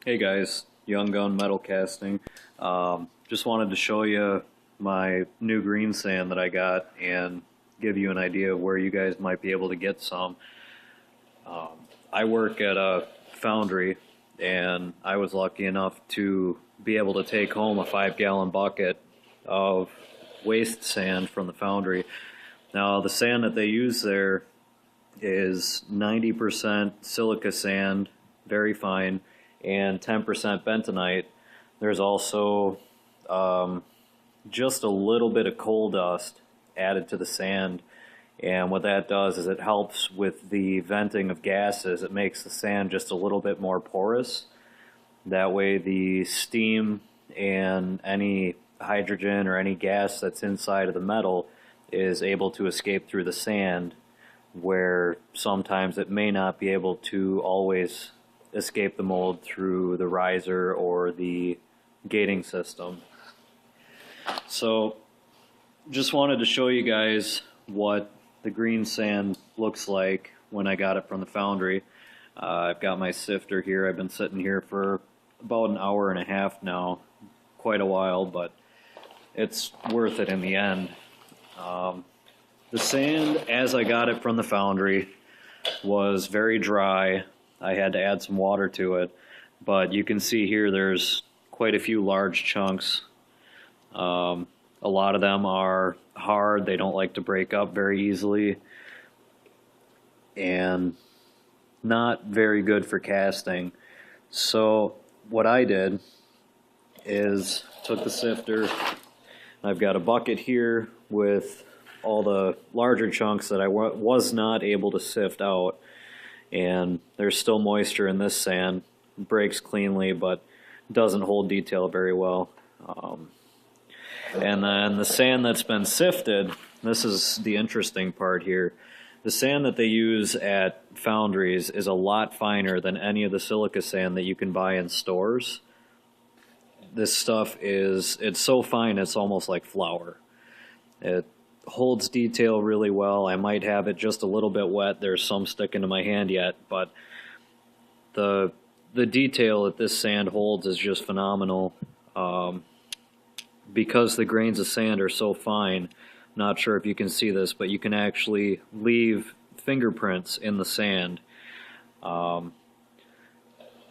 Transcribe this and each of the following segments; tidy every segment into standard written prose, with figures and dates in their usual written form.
Hey guys, Young Gun Metal Casting. Just wanted to show you my new green sand that I got and give you an idea of where you guys might be able to get some. I work at a foundry and I was lucky enough to be able to take home a 5-gallon bucket of waste sand from the foundry. Now the sand that they use there is 90% silica sand, very fine, and 10% bentonite. There's also just a little bit of coal dust added to the sand, and what that does is it helps with the venting of gases. It makes the sand just a little bit more porous. That way the steam and any hydrogen or any gas that's inside of the metal is able to escape through the sand, where sometimes it may not be able to always escape the mold through the riser or the gating system. So just wanted to show you guys what the green sand looks like when I got it from the foundry. I've got my sifter here. I've been sitting here for about an hour and a half now, quite a while, but it's worth it in the end. The sand, as I got it from the foundry, was very dry. I had to add some water to it, but you can see here there's quite a few large chunks. A lot of them are hard. They don't like to break up very easily, and not very good for casting. So what I did is took the sifter. I've got a bucket here with all the larger chunks that I was not able to sift out, and there's still moisture in this sand. It breaks cleanly but doesn't hold detail very well. And then the sand that's been sifted, this is the interesting part here. The sand that they use at foundries is a lot finer than any of the silica sand that you can buy in stores. This stuff it's so fine it's almost like flour. It holds detail really well. I might have it just a little bit wet. There's some sticking to my hand yet, but the detail that this sand holds is just phenomenal. Because the grains of sand are so fine, not sure if you can see this, but you can actually leave fingerprints in the sand.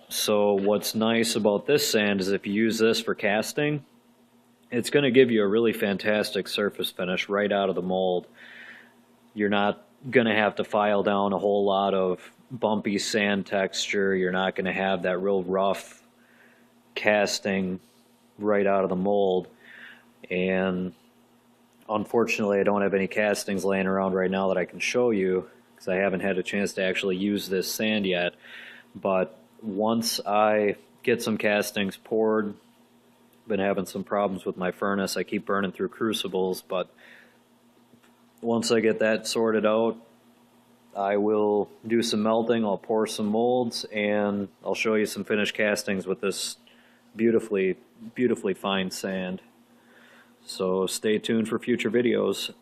So what's nice about this sand is if you use this for casting, it's going to give you a really fantastic surface finish right out of the mold. You're not going to have to file down a whole lot of bumpy sand texture. You're not going to have that real rough casting right out of the mold. And unfortunately I don't have any castings laying around right now that I can show you because I haven't had a chance to actually use this sand yet. But once I get some castings poured, been having some problems with my furnace. I keep burning through crucibles, but once I get that sorted out, I will do some melting. I'll pour some molds, and I'll show you some finished castings with this beautifully, beautifully fine sand. So stay tuned for future videos.